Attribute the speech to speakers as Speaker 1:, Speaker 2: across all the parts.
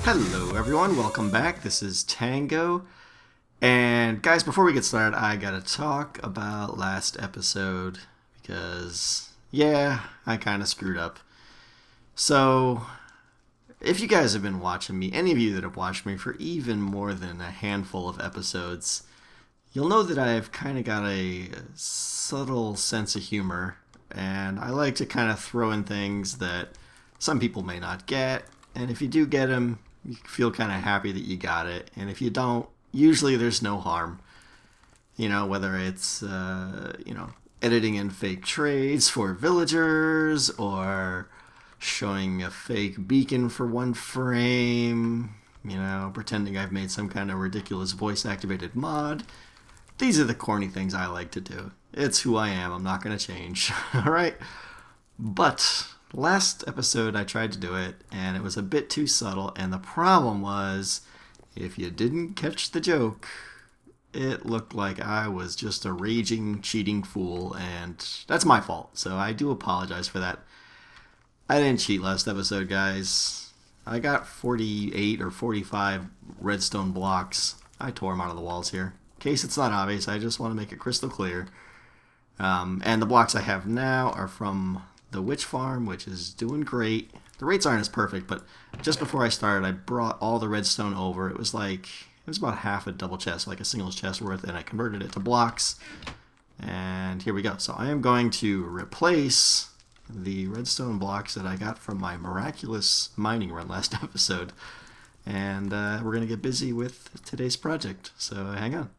Speaker 1: Hello everyone, welcome back. This is Tango. And guys, before we get started, I gotta talk about last episode because, yeah, I kind of screwed up. So, if you guys have been watching me, any of you that have watched me for even more than a handful of episodes, you'll know that I've kind of got a subtle sense of humor, and I like to kind of throw in things that some people may not get, and if you do get them, you feel kind of happy that you got it, and if you don't, usually there's no harm. You know, whether it's, editing in fake trades for villagers, or showing a fake beacon for one frame, pretending I've made some kind of ridiculous voice-activated mod. These are the corny things I like to do. It's who I am. I'm not going to change. Alright? But last episode I tried to do it, and it was a bit too subtle, and the problem was, if you didn't catch the joke, it looked like I was just a raging, cheating fool, and that's my fault, so I do apologize for that. I didn't cheat last episode, guys. I got 48 or 45 redstone blocks. I tore them out of the walls here. In case it's not obvious, I just want to make it crystal clear. And the blocks I have now are from the witch farm, which is doing great. The rates aren't as perfect, but just before I started, I brought all the redstone over. It was about half a double chest, like a single chest worth, and I converted it to blocks. And here we go. So I am going to replace the redstone blocks that I got from my miraculous mining run last episode. And we're going to get busy with today's project, so hang on.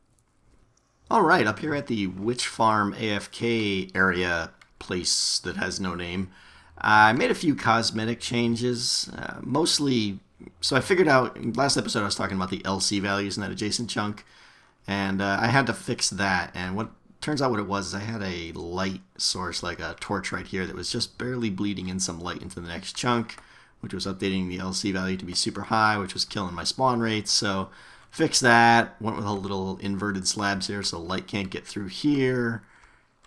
Speaker 1: Alright, up here at the Witch Farm AFK area place that has no name, I made a few cosmetic changes, mostly, so I figured out, in last episode I was talking about the LC values in that adjacent chunk, and I had to fix that, and what turns out what it was is I had a light source, like a torch right here, that was just barely bleeding in some light into the next chunk, which was updating the LC value to be super high, which was killing my spawn rates, so fixed that, went with a little inverted slabs here so light can't get through here,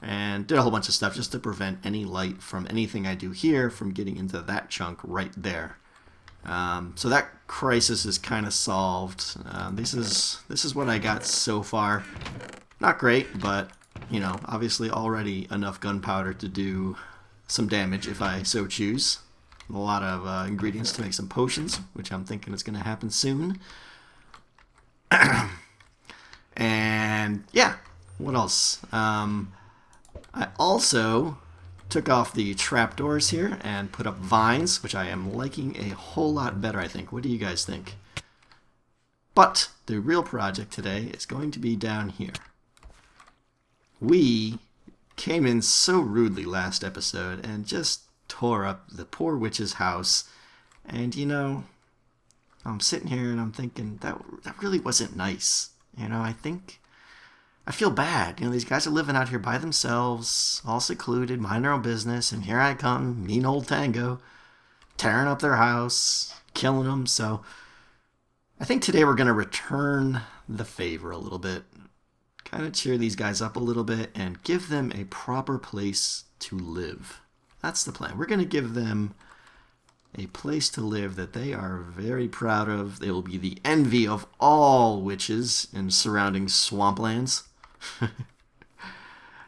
Speaker 1: and did a whole bunch of stuff just to prevent any light from anything I do here from getting into that chunk right there. So that crisis is kind of solved. This is what I got so far. Not great, but, obviously already enough gunpowder to do some damage if I so choose. A lot of ingredients to make some potions, which I'm thinking is going to happen soon. And yeah, what else? I also took off the trapdoors here and put up vines, which I am liking a whole lot better, I think. What do you guys think? But the real project today is going to be down here. We came in so rudely last episode and just tore up the poor witch's house, and I'm sitting here and I'm thinking that really wasn't nice. I feel bad. These guys are living out here by themselves, all secluded, mind their own business, and here I come, mean old Tango, tearing up their house, killing them. So I think today we're going to return the favor a little bit, kind of cheer these guys up a little bit, and give them a proper place to live. That's the plan. We're going to give them a place to live that they are very proud of. They will be the envy of all witches in surrounding swamplands.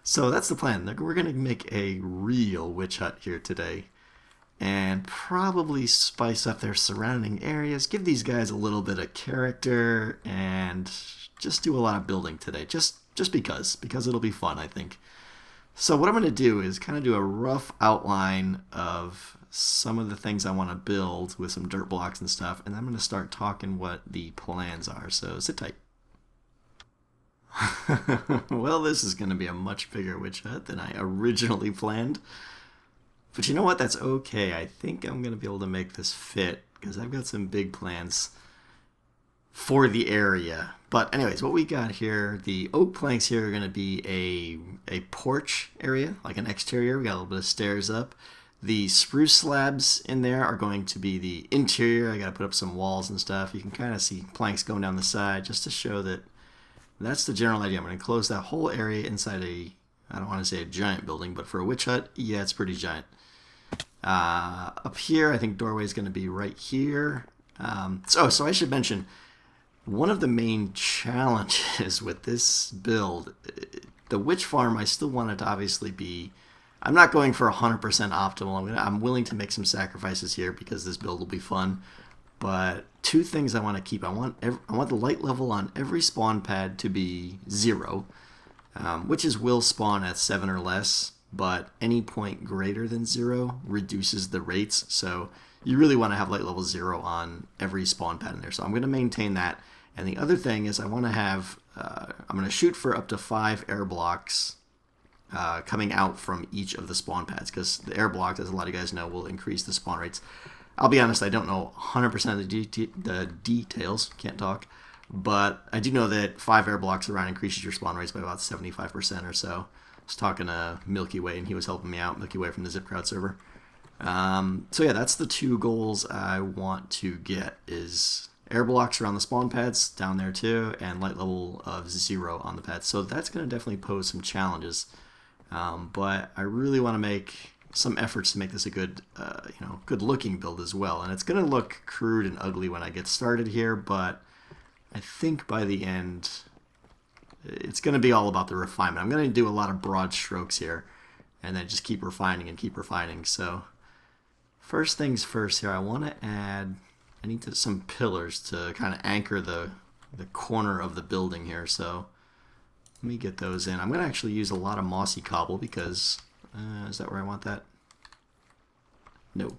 Speaker 1: So that's the plan. We're going to make a real witch hut here today, and probably spice up their surrounding areas, give these guys a little bit of character, and just do a lot of building today, just because it'll be fun, I think. So what I'm going to do is kind of do a rough outline of some of the things I want to build with some dirt blocks and stuff, and I'm going to start talking what the plans are, so sit tight. Well, this is going to be a much bigger witch hut than I originally planned, but you know what, that's okay. I think I'm going to be able to make this fit, because I've got some big plans for the area. But anyways, what we got here, the oak planks here are going to be a porch area, like an exterior. We got a little bit of stairs up. The spruce slabs in there are going to be the interior. I got to put up some walls and stuff. You can kind of see planks going down the side just to show that that's the general idea. I'm going to close that whole area inside I don't want to say a giant building, but for a witch hut, yeah, it's pretty giant. Up here, I think doorway is going to be right here. So I should mention, one of the main challenges with this build, the witch farm, I still want it to obviously be. I'm not going for 100% optimal. I'm willing to make some sacrifices here because this build will be fun. But two things I want to keep. I want the light level on every spawn pad to be 0, witches will spawn at 7 or less, but any point greater than 0 reduces the rates. So you really want to have light level 0 on every spawn pad in there. So I'm going to maintain that. And the other thing is I want to have, I'm going to shoot for up to 5 air blocks coming out from each of the spawn pads, because the air blocks, as a lot of you guys know, will increase the spawn rates. I'll be honest, I don't know 100% of the details, can't talk, but I do know that 5 air blocks around increases your spawn rates by about 75% or so. I was talking to Milky Way, and he was helping me out, Milky Way from the Zip Crowd server. So yeah, that's the two goals I want to get, is air blocks around the spawn pads down there too, and light level of 0 on the pads. So that's going to definitely pose some challenges. But I really want to make some efforts to make this a good, good looking build as well. And it's going to look crude and ugly when I get started here, but I think by the end, it's going to be all about the refinement. I'm going to do a lot of broad strokes here, and then just keep refining and keep refining. So first things first here, I need some pillars to kind of anchor the corner of the building here. So let me get those in. I'm going to actually use a lot of mossy cobble because, is that where I want that? No.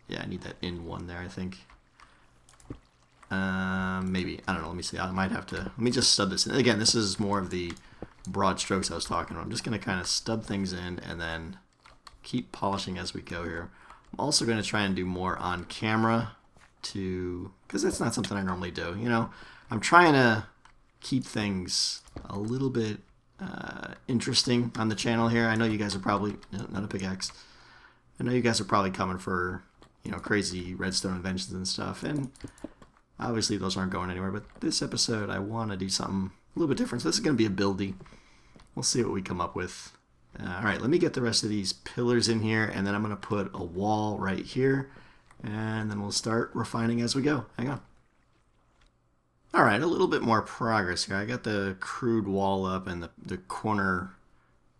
Speaker 1: Yeah, I need that in one there, I think. Maybe. I don't know. Let me see. I might have to. Let me just stub this in. Again, this is more of the broad strokes I was talking about. I'm just going to kind of stub things in and then keep polishing as we go here. I'm also going to try and do more on camera because that's not something I normally do. I'm trying to keep things a little bit interesting on the channel here. I know you guys are probably not a pickaxe. I know you guys are probably coming for crazy redstone inventions and stuff, and obviously those aren't going anywhere. But this episode, I want to do something a little bit different. So this is going to be a buildy. We'll see what we come up with. All right, let me get the rest of these pillars in here, and then I'm going to put a wall right here, and then we'll start refining as we go. Hang on. All right, a little bit more progress here. I got the crude wall up and the corner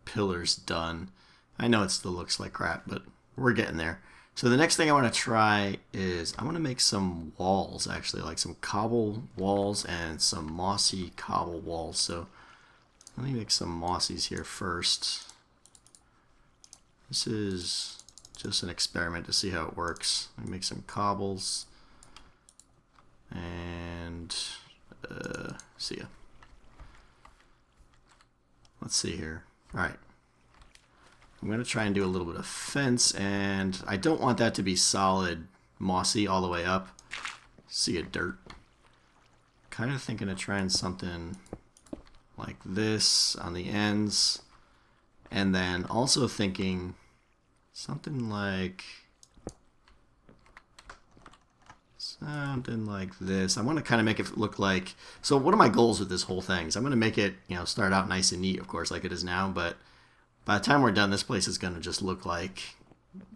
Speaker 1: pillars done. I know it still looks like crap, but we're getting there. So the next thing I want to try is I want to make some walls, actually, like some cobble walls and some mossy cobble walls. So let me make some mossies here first. This is just an experiment to see how it works. Let me make some cobbles. And see ya. Let's see here. All right. I'm going to try and do a little bit of fence, and I don't want that to be solid mossy all the way up. See ya, dirt. Kind of thinking of trying something like this on the ends, and then also thinking something like this. I want to kind of make it look like, so one of my goals with this whole thing is I'm going to make it, start out nice and neat, of course, like it is now, but by the time we're done, this place is going to just look like,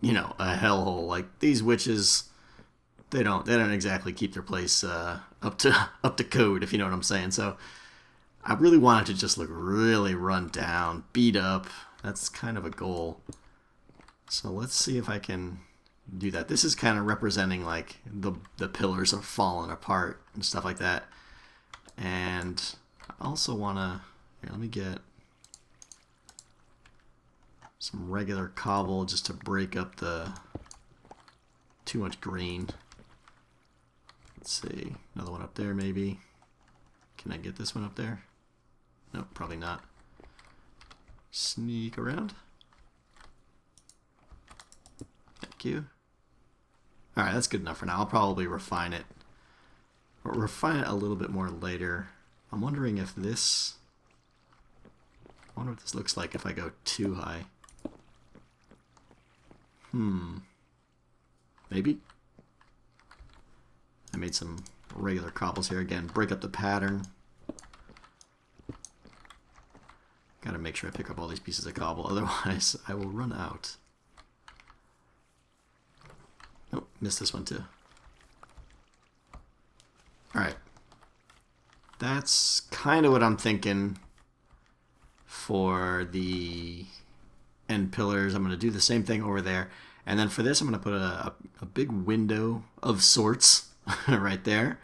Speaker 1: a hellhole. Like, these witches, they don't exactly keep their place up to code, if you know what I'm saying. So I really want it to just look really run down, beat up. That's kind of a goal. So let's see if I can do that. This is kind of representing like the pillars are falling apart and stuff like that. And I also want to, let me get some regular cobble just to break up the too much green. Let's see, another one up there maybe. Can I get this one up there? Nope, probably not. Sneak around. Thank you. Alright, that's good enough for now. I'll probably refine it. Or refine it a little bit more later. I'm wondering if this... I wonder what this looks like if I go too high. Maybe? I made some regular cobbles here again. Break up the pattern. Gotta make sure I pick up all these pieces of cobble, otherwise I will run out. Oh, missed this one too. Alright. That's kind of what I'm thinking for the end pillars. I'm going to do the same thing over there. And then for this, I'm going to put a big window of sorts right there.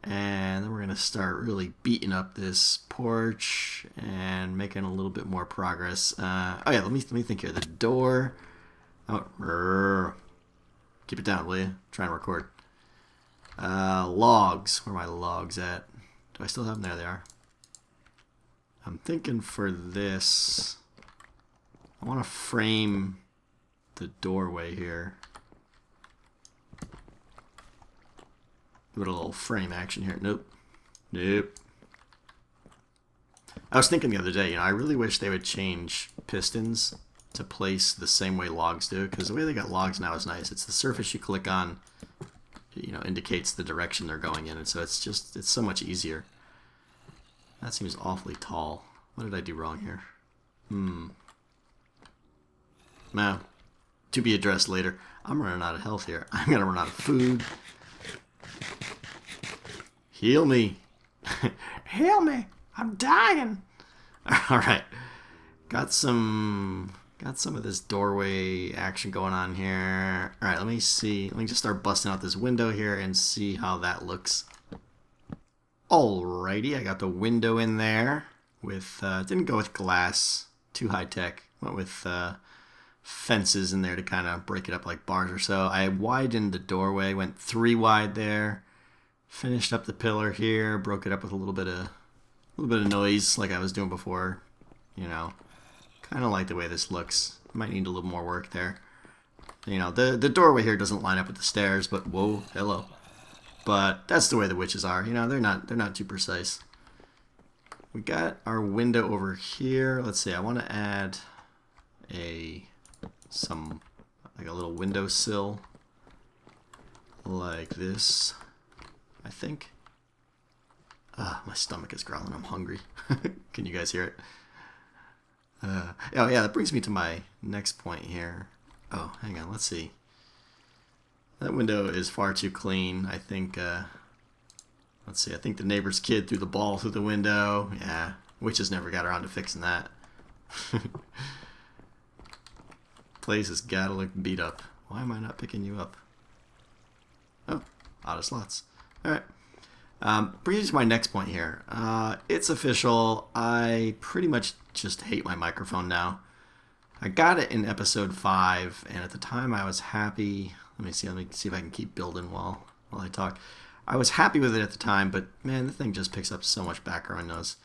Speaker 1: And then we're going to start really beating up this porch and making a little bit more progress. Oh yeah, let me think here. The door. Oh, keep it down, will you? Try and record. Logs. Where are my logs at? Do I still have them? There they are. I'm thinking for this, I want to frame the doorway here. Do a little frame action here. Nope. Nope. I was thinking the other day, I really wish they would change pistons to place the same way logs do, because the way they got logs now is nice. It's the surface you click on, indicates the direction they're going in, and so it's so much easier. That seems awfully tall. What did I do wrong here? Nah. To be addressed later. I'm running out of health here. I'm gonna run out of food. Heal me. Heal me. I'm dying. Alright. Got some of this doorway action going on here. Alright, let me see. Let me just start busting out this window here and see how that looks. Alrighty, I got the window in there with, didn't go with glass, too high tech. Went with fences in there to kind of break it up like bars or so. I widened the doorway, went 3 wide there, finished up the pillar here, broke it up with a little bit of noise like I was doing before. Kind of like the way this looks. Might need a little more work there. The doorway here doesn't line up with the stairs, but whoa, hello. But that's the way the witches are. They're not too precise. We got our window over here. Let's see. I want to add a little windowsill like this. I think. My stomach is growling. I'm hungry. Can you guys hear it? Oh yeah, that brings me to my next point here. Oh, hang on. Let's see. That window is far too clean. I think, let's see, I think the neighbor's kid threw the ball through the window. Yeah, witches never got around to fixing that. Place has gotta look beat up. Why am I not picking you up? Oh, out of slots. Alright. Brings me to my next point here. It's official. I pretty much just hate my microphone now. I got it in episode 5, and at the time I was happy. Let me see if I can keep building while I talk. I was happy with it at the time, but man, the thing just picks up so much background noise.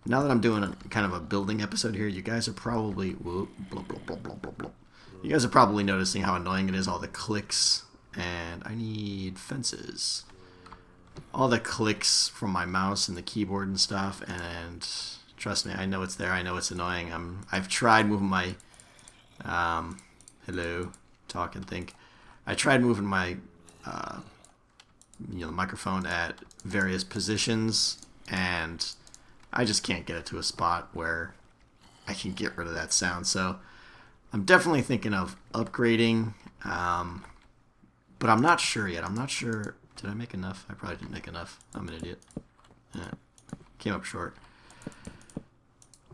Speaker 1: Now that I'm doing kind of a building episode here, you guys are probably you guys are probably noticing how annoying it is, all the clicks, and I need fences. All the clicks from my mouse and the keyboard and stuff, and trust me, I know it's there. I know it's annoying. I've tried moving my hello, talk and think. I tried moving my microphone at various positions, and I just can't get it to a spot where I can get rid of that sound. So I'm definitely thinking of upgrading, but I'm not sure yet. I'm not sure. Did I make enough? I probably didn't make enough. I'm an idiot. Came up short.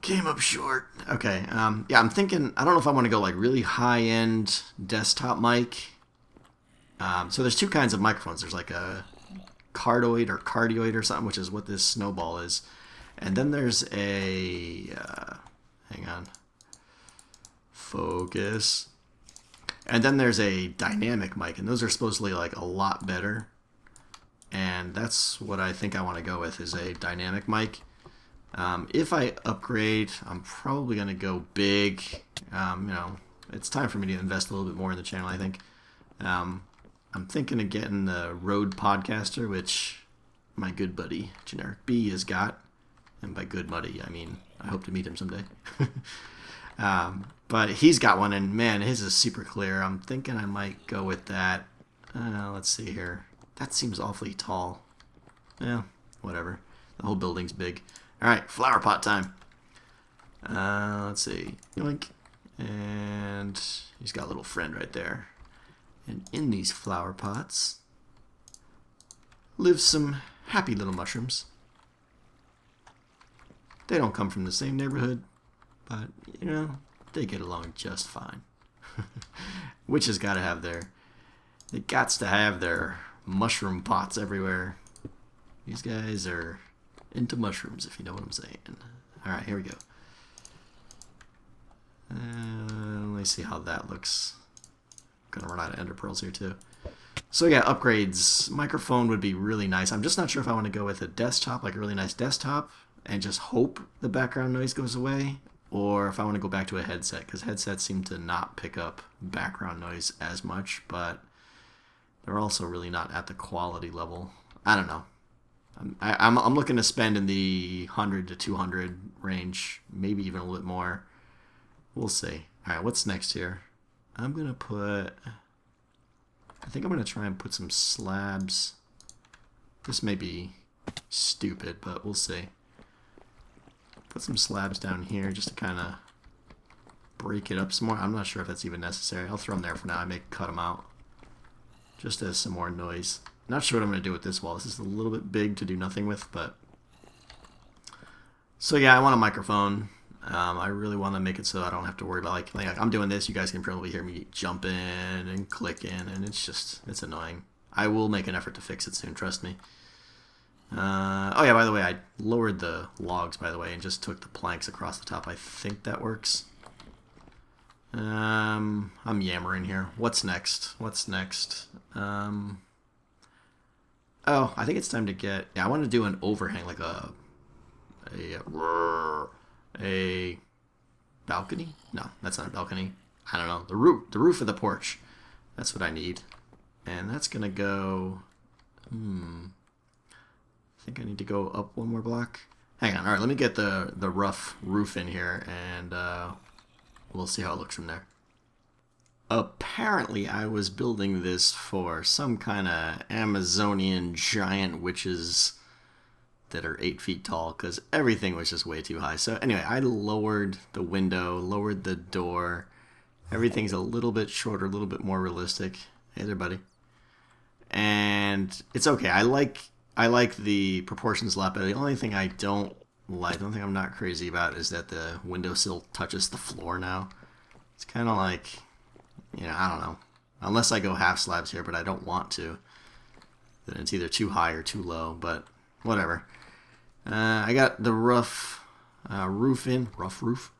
Speaker 1: Came up short. Okay. Yeah, I'm thinking. I don't know if I want to go like really high-end desktop mic. So there's 2 kinds of microphones. There's like a cardioid or cardioid or something, which is what this snowball is. And then there's a hang on. Focus. And then there's a dynamic mic, and those are supposedly like a lot better. And that's what I think I want to go with, is a dynamic mic. If I upgrade, I'm probably going to go big. It's time for me to invest a little bit more in the channel, I think. I'm thinking of getting the Rode Podcaster, which my good buddy, Generic B, has got. And by good buddy, I mean, I hope to meet him someday. But he's got one, and man, his is super clear. I'm thinking I might go with that. Let's see here. That seems awfully tall. Yeah, whatever. The whole building's big. Alright, flower pot time. Let's see. Yoink. And he's got a little friend right there. And in these flower pots live some happy little mushrooms. They don't come from the same neighborhood, but, you know, they get along just fine. Witches gotta have they gots to have their mushroom pots everywhere. These guys are into mushrooms, if you know what I'm saying. Alright, here we go. Let me see how that looks. I'm gonna run out of ender pearls here too. So yeah, upgrades. Microphone would be really nice. I'm just not sure if I want to go with a desktop, like a really nice desktop, and just hope the background noise goes away, or if I want to go back to a headset, because headsets seem to not pick up background noise as much, but they're also really not at the quality level. I don't know. I'm looking to spend in the 100 to 200 range, maybe even a little bit more. We'll see. Alright, what's next here? I'm going to put... I think I'm going to try and put some slabs. This may be stupid, but we'll see. Put some slabs down here just to kind of break it up some more. I'm not sure if that's even necessary. I'll throw them there for now. I may cut them out just as some more noise. Not sure what I'm going to do with this wall. This is a little bit big to do nothing with, but... So yeah, I want a microphone. I really want to make it so I don't have to worry about, like I'm doing this, you guys can probably hear me jumping and clicking, and it's annoying. I will make an effort to fix it soon, trust me. Oh yeah, by the way, I lowered the logs, by the way, and just took the planks across the top. I think that works. I'm yammering here. What's next? Oh, I think it's time to get... Yeah, I want to do an overhang, like a balcony? No, that's not a balcony. I don't know. The roof of the porch. That's what I need. And that's going to go... I think I need to go up one more block. Hang on. All right, let me get the rough roof in here, and we'll see how it looks from there. Apparently, I was building this for some kind of Amazonian giant witches that are 8 feet tall, because everything was just way too high. So anyway, I lowered the window, lowered the door. Everything's a little bit shorter, a little bit more realistic. Hey there, buddy. And it's okay. I like the proportions a lot better. The only thing I don't like, the only thing I'm not crazy about, is that the windowsill touches the floor now. It's kind of like, you know, I don't know. Unless I go half slabs here, but I don't want to. Then it's either too high or too low, but whatever. I got the rough roof in. Rough roof.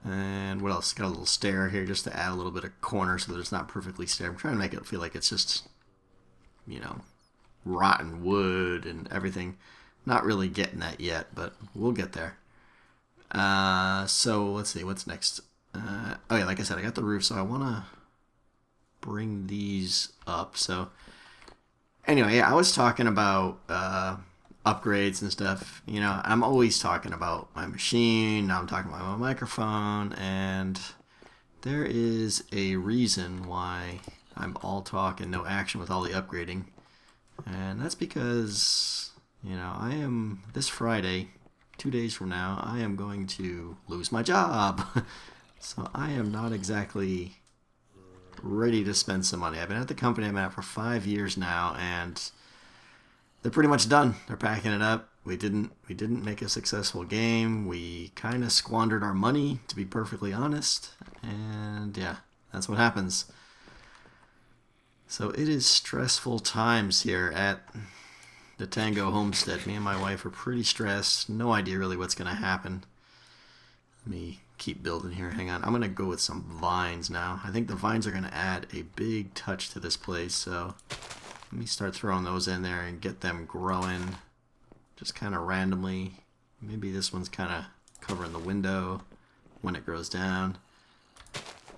Speaker 1: And what else? Got a little stair here just to add a little bit of corner so that it's not perfectly stair. I'm trying to make it feel like it's just, you know, rotten wood and everything. Not really getting that yet, but we'll get there. So let's see, what's next? Oh yeah, like I said, I got the roof, so I want to bring these up. So anyway, yeah, I was talking about upgrades and stuff. You know, I'm always talking about my machine. Now I'm talking about my microphone, and there is a reason why I'm all talk and no action with all the upgrading. And that's because, you know, I am, this Friday, 2 days from now, I am going to lose my job. So I am not exactly ready to spend some money. I've been at the company I'm at for 5 years now, and they're pretty much done. They're packing it up. We didn't make a successful game. We kind of squandered our money, to be perfectly honest. And yeah, that's what happens. So it is stressful times here at the Tango homestead. Me and my wife are pretty stressed. No idea really what's going to happen. Let me keep building here. Hang on. I'm going to go with some vines now. I think the vines are going to add a big touch to this place. So let me start throwing those in there and get them growing just kind of randomly. Maybe this one's kind of covering the window when it grows down.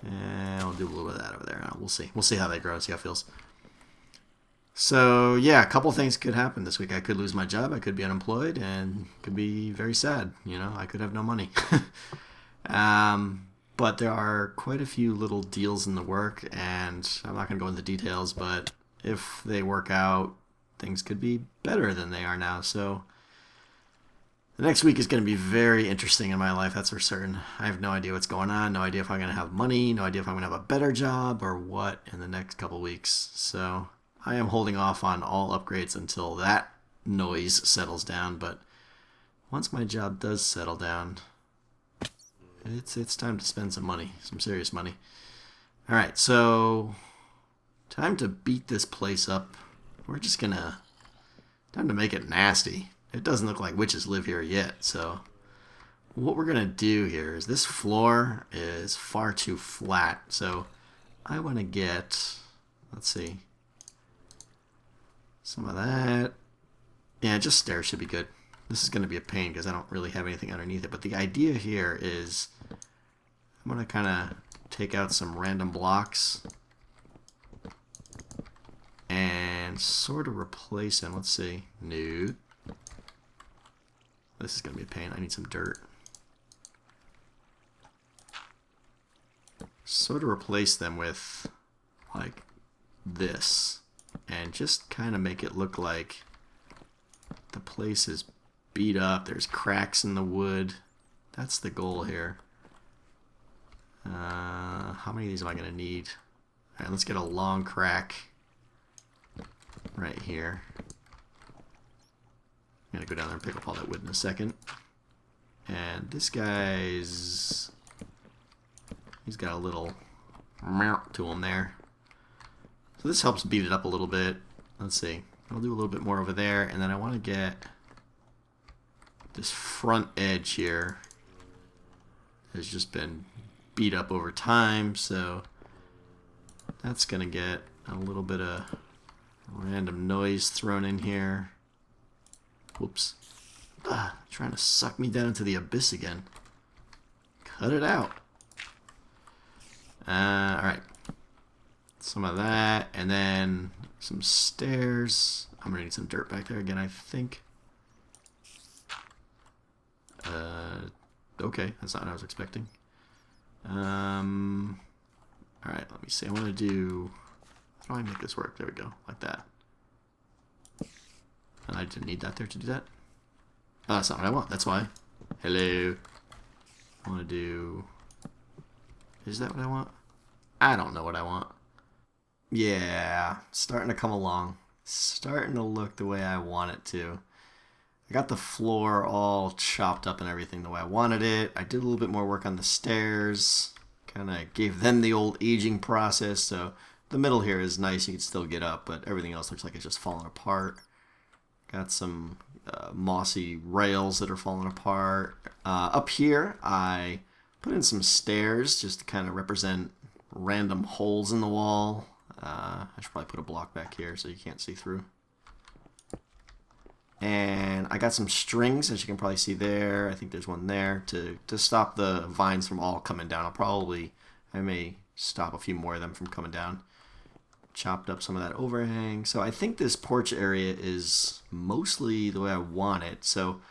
Speaker 1: And I'll do a little bit of that over there. We'll see. We'll see how they grow, see how it feels. So, yeah, a couple things could happen this week. I could lose my job, I could be unemployed, and could be very sad. You know, I could have no money. But there are quite a few little deals in the work, and I'm not going to go into details, but if they work out, things could be better than they are now. So, The next week is going to be very interesting in my life, that's for certain. I have no idea what's going on, no idea if I'm going to have money, no idea if I'm going to have a better job or what in the next couple weeks. So I am holding off on all upgrades until that noise settles down. But once my job does settle down, it's time to spend some money, some serious money. All right, so time to beat this place up. We're just going to... Time to make it nasty. It doesn't look like witches live here yet, so what we're going to do here is this floor is far too flat, so I want to get, let's see, some of that. Yeah, just stairs should be good. This is going to be a pain because I don't really have anything underneath it, but the idea here is I'm going to kind of take out some random blocks and sort of replace them. Let's see. No. This is going to be a pain. I need some dirt. Sort of replace them with like this and just kind of make it look like the place is beat up. There's cracks in the wood. That's the goal here. How many of these am I going to need? Alright, let's get a long crack right here. I'm going to go down there and pick up all that wood in a second. And this guy's... he's got a little mount to him there. So this helps beat it up a little bit. Let's see. I'll do a little bit more over there. And then I want to get this front edge here. Has just been beat up over time. So that's going to get a little bit of random noise thrown in here. Whoops. Trying to suck me down into the abyss again. Cut it out. Alright. Some of that, and then some stairs. I'm gonna need some dirt back there again, I think. Okay, that's not what I was expecting. Alright, let me see. I want to do... how do I make this work? There we go, like that. And I didn't need that there to do that. Oh, that's not what I want. That's why. Hello. I want to do... is that what I want? I don't know what I want. Yeah, starting to come along. Starting to look the way I want it to. I got the floor all chopped up and everything the way I wanted it. I did a little bit more work on the stairs. Kind of gave them the old aging process. So the middle here is nice. You can still get up, but everything else looks like it's just falling apart. Got some mossy rails that are falling apart. Up here, I put in some stairs just to kind of represent random holes in the wall. I should probably put a block back here so you can't see through. And I got some strings, as you can probably see there. I think there's one there to stop the vines from all coming down. I may stop a few more of them from coming down. Chopped up some of that overhang. So I think this porch area is mostly the way I want it. So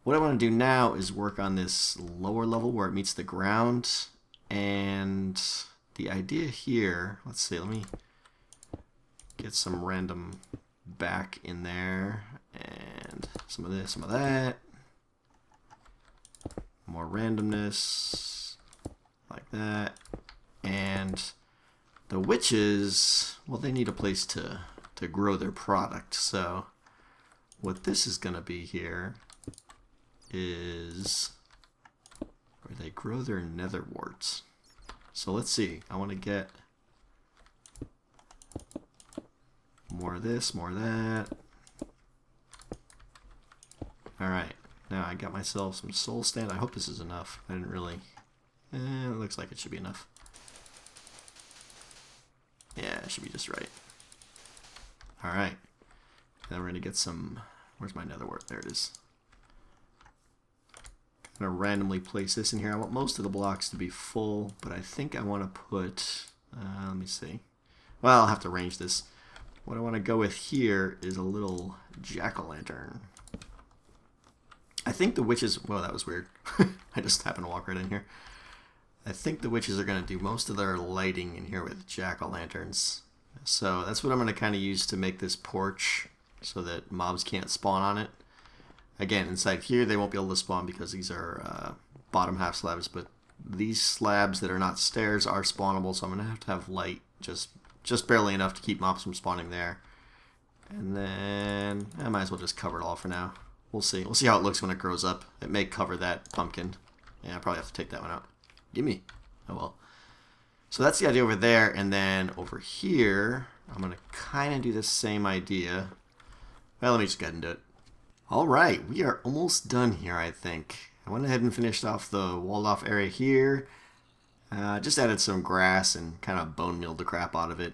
Speaker 1: what I want to do now is work on this lower level where it meets the ground. And the idea here, let's see, let me get some random back in there. And some of this, some of that. More randomness, like that. And the witches, well, they need a place to grow their product. So what this is going to be here is where they grow their nether warts. So let's see. I want to get more of this, more of that. Alright. Now I got myself some soul stand. I hope this is enough. I didn't really... it looks like it should be enough. Yeah, it should be just right. Alright. Then we're going to get some... where's my nether wart? There it is. I'm going to randomly place this in here. I want most of the blocks to be full, but I think I want to put... let me see. Well, I'll have to arrange this. What I want to go with here is a little jack-o'-lantern. I think the witches... whoa, that was weird. I just happened to walk right in here. I think the witches are going to do most of their lighting in here with jack-o'-lanterns. So that's what I'm going to kind of use to make this porch so that mobs can't spawn on it. Again, inside here they won't be able to spawn because these are bottom half slabs, but these slabs that are not stairs are spawnable, so I'm going to have light just barely enough to keep mobs from spawning there. And then I might as well just cover it all for now. We'll see. We'll see how it looks when it grows up. It may cover that pumpkin. Yeah, I probably have to take that one out. Gimme. Oh well. So that's the idea over there, and then over here, I'm going to kind of do the same idea. Well, let me just get into it. Alright, we are almost done here, I think. I went ahead and finished off the walled off area here. Just added some grass and kind of bone mealed the crap out of it.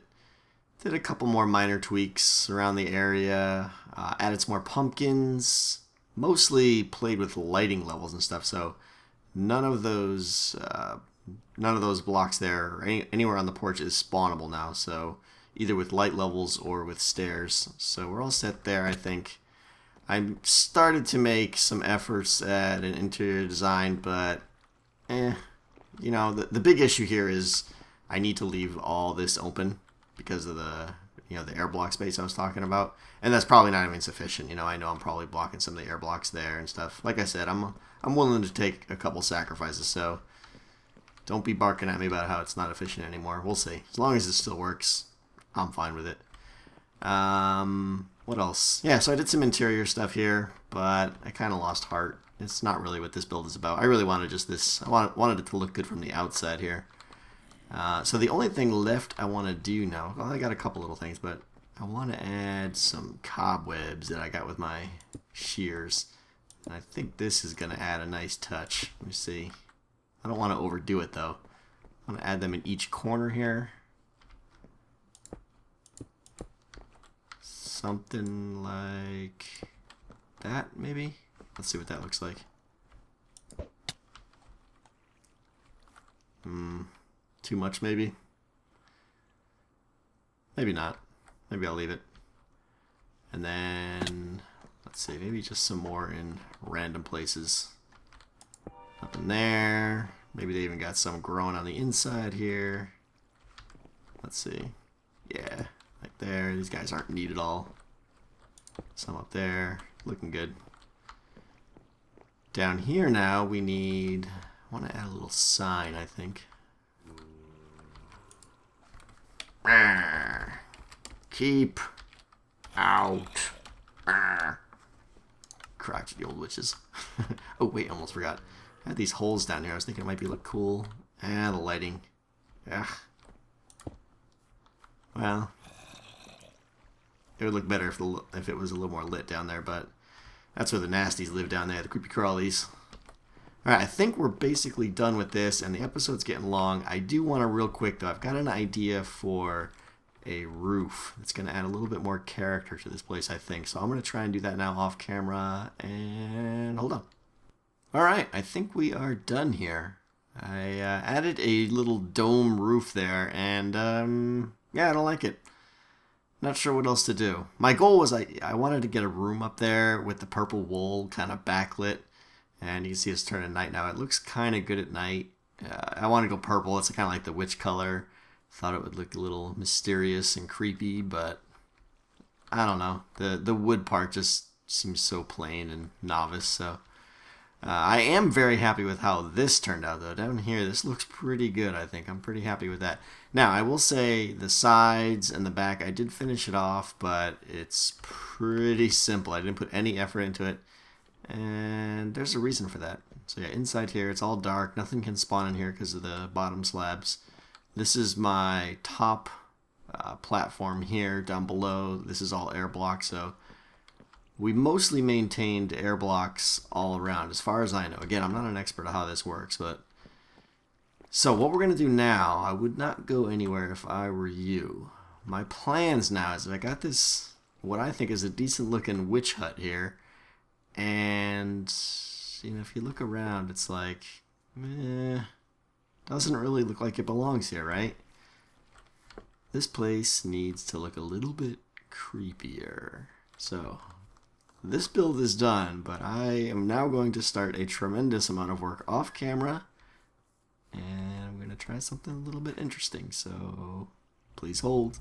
Speaker 1: Did a couple more minor tweaks around the area. Added some more pumpkins. Mostly played with lighting levels and stuff, so none of those blocks there or anywhere on the porch is spawnable now, so either with light levels or with stairs. So we're all set there, I think. I started to make some efforts at an interior design, but you know, the big issue here is I need to leave all this open because of the the air block space I was talking about, and that's probably not even sufficient. You know I'm probably blocking some of the air blocks there and stuff. Like I said, I'm willing to take a couple sacrifices, so don't be barking at me about how it's not efficient anymore. We'll see. As long as it still works, I'm fine with it. What else? Yeah, so I did some interior stuff here, but I kind of lost heart. It's not really what this build is about. I really wanted just this. I wanted it to look good from the outside here. So the only thing left I want to do now, well, I got a couple little things, but I want to add some cobwebs that I got with my shears. And I think this is going to add a nice touch. Let me see. I don't want to overdo it, though. I want to add them in each corner here. Something like that, maybe? Let's see what that looks like. Too much, maybe? Maybe not. Maybe I'll leave it. And then, let's see, maybe just some more in random places. Up in there. Maybe they even got some growing on the inside here. Let's see. Yeah, like there. These guys aren't neat at all. Some up there. Looking good. Down here now we need... I want to add a little sign, I think. Keep out. Crotch, the old witches. Oh wait, almost forgot. I had these holes down here. I was thinking it might look cool. The lighting. Ugh. Well, it would look better if it was a little more lit down there, but that's where the nasties live down there, the creepy crawlies. Alright, I think we're basically done with this, and the episode's getting long. I do want to real quick, though, I've got an idea for a roof. It's going to add a little bit more character to this place, I think. So I'm going to try and do that now off camera, and hold on. Alright, I think we are done here. I added a little dome roof there, and yeah, I don't like it. Not sure what else to do. My goal was I wanted to get a room up there with the purple wool kind of backlit. And you can see it's turning night now. It looks kind of good at night. I want to go purple. It's kind of like the witch color. Thought it would look a little mysterious and creepy, but I don't know. The wood part just seems so plain and novice. So I am very happy with how this turned out, though. Down here, this looks pretty good, I think. I'm pretty happy with that. Now, I will say the sides and the back, I did finish it off, but it's pretty simple. I didn't put any effort into it. And there's a reason for that. So yeah, inside here, it's all dark. Nothing can spawn in here because of the bottom slabs. This is my top platform here. Down below, this is all air blocks. So we mostly maintained air blocks all around, as far as I know. Again, I'm not an expert on how this works, but... So what we're going to do now, I would not go anywhere if I were you. My plans now is that I got this, what I think is a decent looking witch hut here. And, if you look around, it's like, doesn't really look like it belongs here, right? This place needs to look a little bit creepier. So, this build is done, but I am now going to start a tremendous amount of work off camera. And I'm going to try something a little bit interesting, so please hold.